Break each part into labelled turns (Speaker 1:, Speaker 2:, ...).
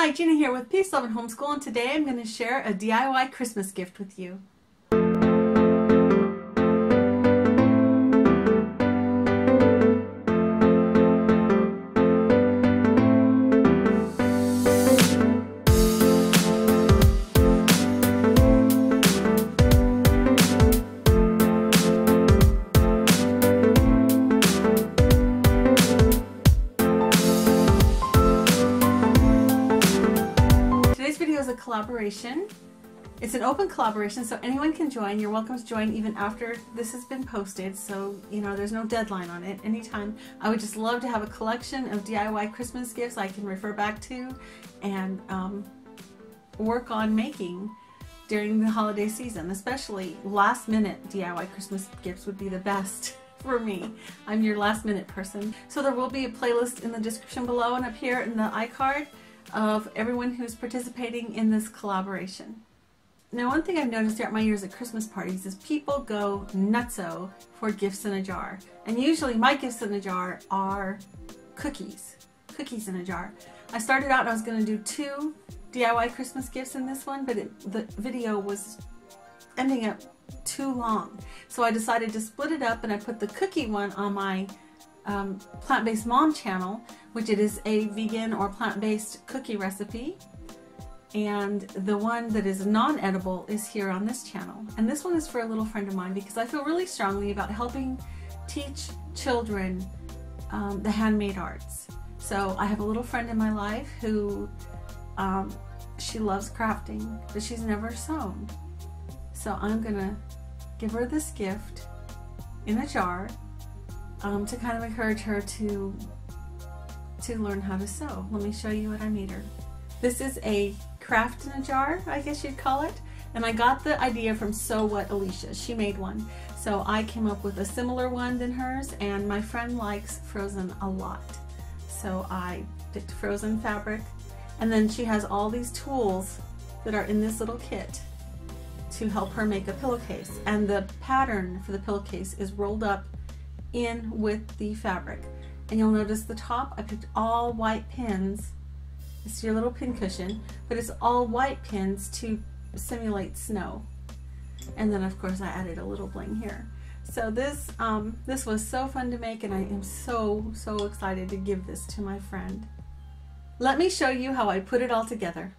Speaker 1: Hi, Gina here with Peace, Love, and Homeschool, and today I'm going to share a DIY Christmas gift with you. Today's video is a collaboration. It's an open collaboration, so anyone can join. You're welcome to join even after this has been posted, so you know there's no deadline on it. Anytime. I would just love to have a collection of DIY Christmas gifts I can refer back to and work on making during the holiday season. Especially last minute DIY Christmas gifts would be the best for me. I'm your last minute person. So there will be a playlist in the description below and up here in the iCard of everyone who's participating in this collaboration. Now, one thing I've noticed throughout my years at Christmas parties is people go nutso for gifts in a jar. And usually my gifts in a jar are cookies in a jar. I started out and I was going to do 2 DIY Christmas gifts in this one, but the video was ending up too long. So I decided to split it up, and I put the cookie one on my plant-based mom channel, which it is a vegan or plant-based cookie recipe, and the one that is non-edible is here on this channel. And this one is for a little friend of mine because I feel really strongly about helping teach children the handmade arts. So I have a little friend in my life who she loves crafting, but she's never sewn. So I'm gonna give her this gift in a jar to kind of encourage her to learn how to sew. Let me show you what I made her. This is a craft in a jar, I guess you'd call it, and I got the idea from Sew What Alicia. She made one, so I came up with a similar one than hers, and my friend likes frozen a lot, so I picked frozen fabric, and then she has all these tools that are in this little kit to help her make a pillowcase, and the pattern for the pillowcase is rolled up in with the fabric. And you'll notice the top, I picked all white pins. It's your little pin cushion, but it's all white pins to simulate snow. And then of course I added a little bling here. So this was so fun to make, and I am so excited to give this to my friend. Let me show you how I put it all together.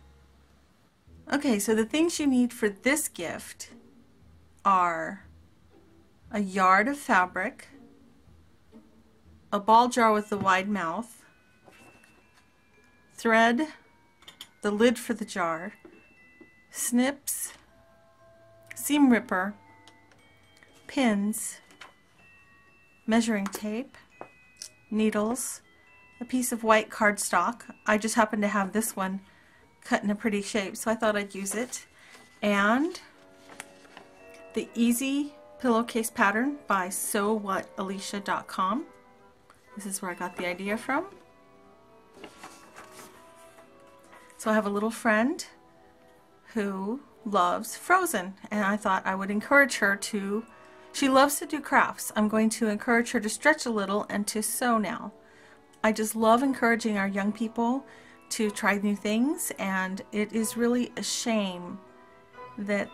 Speaker 1: Okay, so the things you need for this gift are a yard of fabric, a ball jar with the wide mouth, thread, the lid for the jar, snips, seam ripper, pins, measuring tape, needles, a piece of white cardstock. I just happen to have this one cut in a pretty shape, so I thought I'd use it, and the Easy Pillowcase Pattern by SewWhatAlicia.com. This is where I got the idea from. So I have a little friend who loves Frozen, and I thought I would encourage her to, she loves to do crafts. I'm going to encourage her to stretch a little and to sew now. I just love encouraging our young people to try new things, and it is really a shame that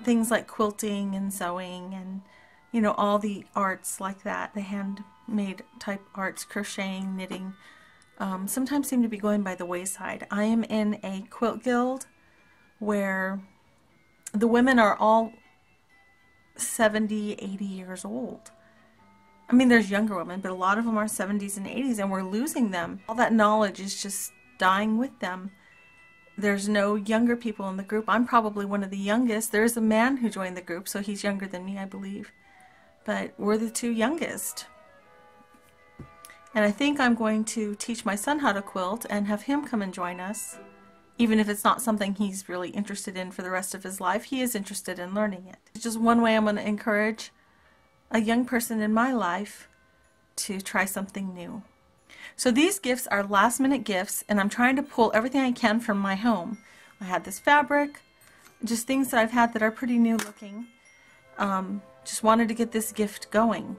Speaker 1: things like quilting and sewing and, you know, all the arts like that, the handmade type arts, crocheting, knitting, sometimes seem to be going by the wayside. I am in a quilt guild where the women are all 70, 80 years old. I mean, there's younger women, but a lot of them are 70s and 80s, and we're losing them. All that knowledge is just dying with them. There's no younger people in the group. I'm probably one of the youngest. There's a man who joined the group, so he's younger than me, I believe. But we're the 2 youngest. And I think I'm going to teach my son how to quilt and have him come and join us. Even if it's not something he's really interested in for the rest of his life, he is interested in learning it. It's just one way I'm going to encourage a young person in my life to try something new. So these gifts are last minute gifts, and I'm trying to pull everything I can from my home. I had this fabric, just things that I've had that are pretty new looking. Just wanted to get this gift going.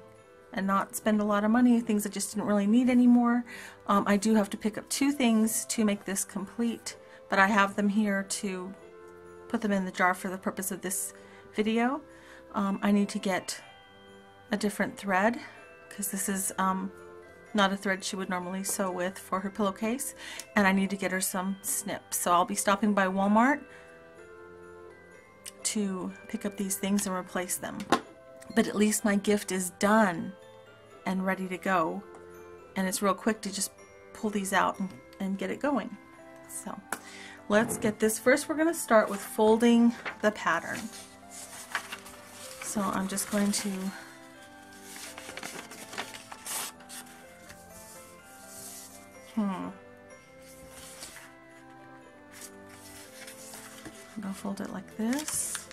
Speaker 1: and not spend a lot of money, things I just didn't really need anymore. I do have to pick up 2 things to make this complete, but I have them here to put them in the jar for the purpose of this video. I need to get a different thread because this is not a thread she would normally sew with for her pillowcase, and I need to get her some snips. So I'll be stopping by Walmart to pick up these things and replace them. But at least my gift is done and ready to go, and it's real quick to just pull these out and get it going. So let's get this. First we're going to start with folding the pattern. So I'm just going to I'm going to fold it like this.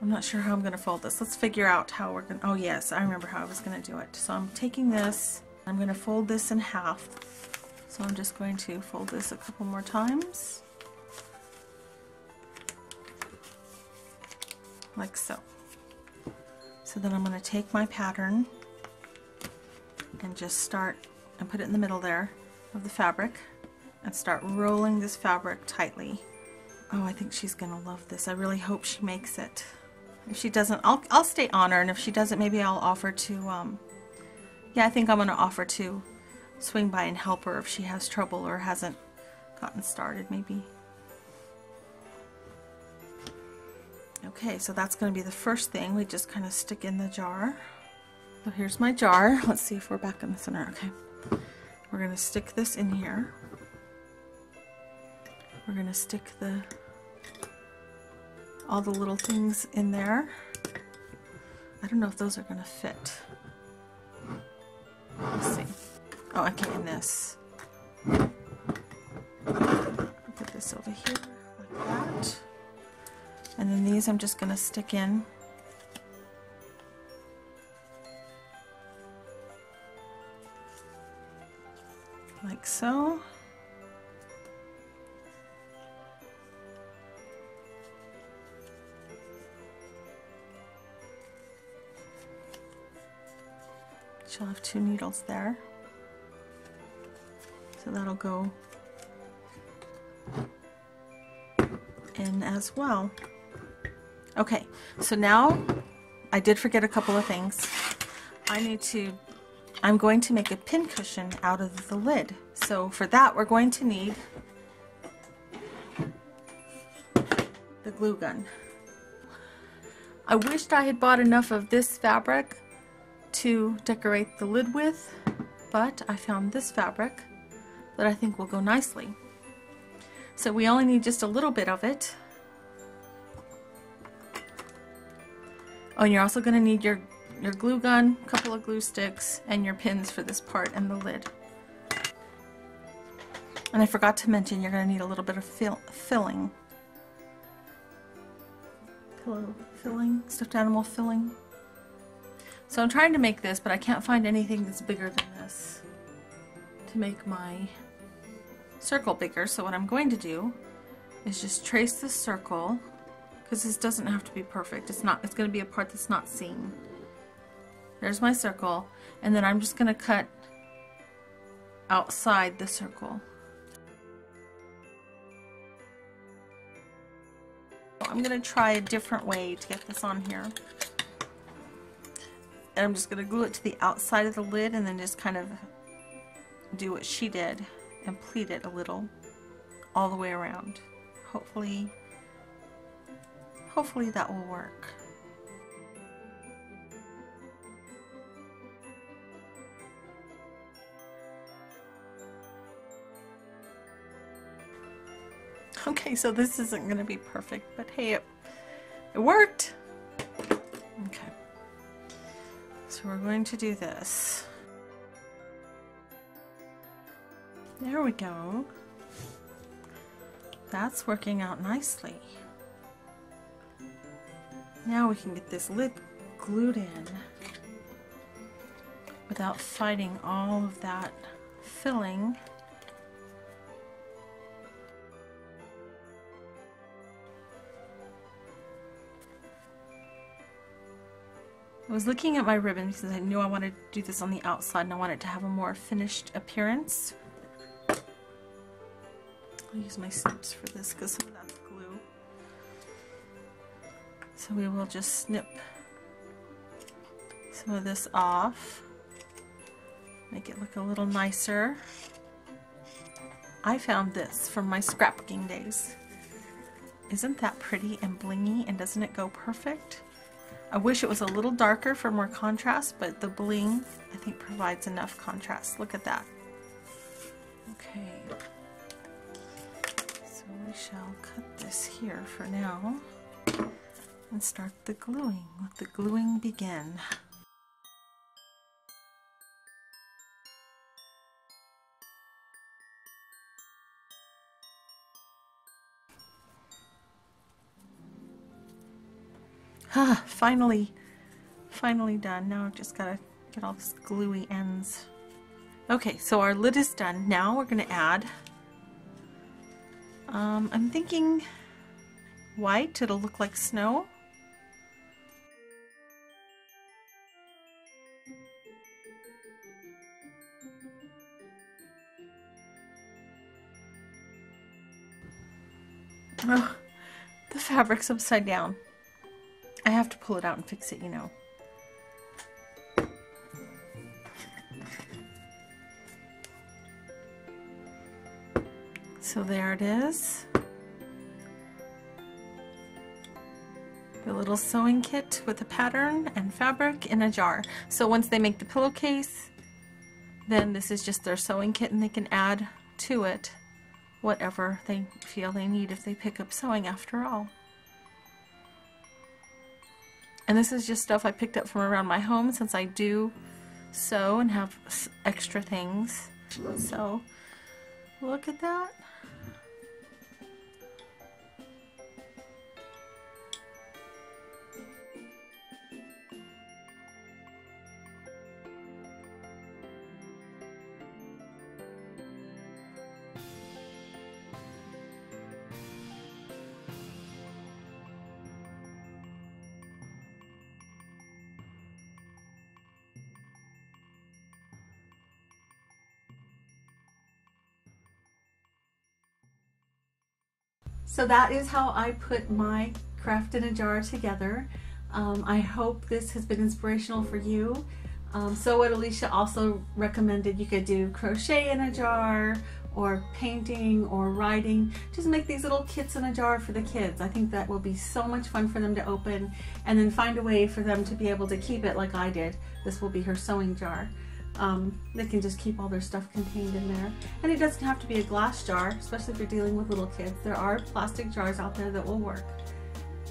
Speaker 1: I'm not sure how I'm going to fold this. Let's figure out how we're going to, oh yes, I remember how I was going to do it. So I'm taking this, I'm going to fold this in half. So I'm just going to fold this a couple more times. Like so. So then I'm going to take my pattern and just start and put it in the middle there of the fabric and start rolling this fabric tightly. Oh, I think she's gonna love this. I really hope she makes it. If she doesn't, I'll stay on her, and if she doesn't, maybe I'll offer to yeah, I think I'm gonna offer to swing by and help her if she has trouble or hasn't gotten started maybe. Okay, so that's gonna be the first thing we just kind of stick in the jar. So here's my jar. Let's see if we're back in the center. Okay. We're going to stick this in here. We're going to stick all the little things in there. I don't know if those are going to fit. Let's see. Oh, okay, in this. Put this over here like that. And then these I'm just going to stick in. Like so. She'll have 2 needles there. So that'll go in as well. Okay, so now I did forget a couple of things. I'm going to make a pin cushion out of the lid. So for that we're going to need the glue gun. I wished I had bought enough of this fabric to decorate the lid with, but I found this fabric that I think will go nicely. So we only need just a little bit of it. Oh, and you're also going to need your glue gun, a couple of glue sticks, and your pins for this part and the lid. And I forgot to mention you're going to need a little bit of filling. Pillow filling, stuffed animal filling. So I'm trying to make this, but I can't find anything that's bigger than this to make my circle bigger. So what I'm going to do is just trace this circle, because this doesn't have to be perfect. It's going to be a part that's not seen. There's my circle, and then I'm just going to cut outside the circle. I'm going to try a different way to get this on here. And I'm just going to glue it to the outside of the lid and then just kind of do what she did and pleat it a little all the way around. Hopefully that will work. Okay, so this isn't going to be perfect, but hey, it worked. Okay, so we're going to do this. There we go. That's working out nicely. Now we can get this lid glued in without fighting all of that filling. I was looking at my ribbon because I knew I wanted to do this on the outside and I want it to have a more finished appearance. I'll use my snips for this because some of that's glue. So we will just snip some of this off, make it look a little nicer. I found this from my scrapbooking days. Isn't that pretty and blingy, and doesn't it go perfect? I wish it was a little darker for more contrast, but the bling I think provides enough contrast. Look at that. Okay, so we shall cut this here for now and start the gluing. Let the gluing begin. Ah, finally done. Now I've just got to get all these gluey ends. Okay, so our lid is done. Now we're going to add, I'm thinking white. It'll look like snow. Oh, the fabric's upside down. I have to pull it out and fix it, you know. So there it is. The little sewing kit with a pattern and fabric in a jar. So once they make the pillowcase, then this is just their sewing kit, and they can add to it whatever they feel they need if they pick up sewing after all. And this is just stuff I picked up from around my home since I do sew and have extra things. So look at that. So that is how I put my craft in a jar together. I hope this has been inspirational for you. So what Alicia also recommended, you could do crochet in a jar, or painting, or writing. Just make these little kits in a jar for the kids. I think that will be so much fun for them to open, and then find a way for them to be able to keep it like I did. This will be her sewing jar. They can just keep all their stuff contained in there. And it doesn't have to be a glass jar, especially if you're dealing with little kids. There are plastic jars out there that will work.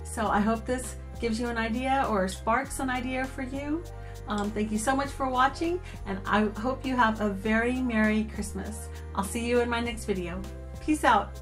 Speaker 1: So I hope this gives you an idea or sparks an idea for you. Thank you so much for watching, and I hope you have a very Merry Christmas. I'll see you in my next video. Peace out.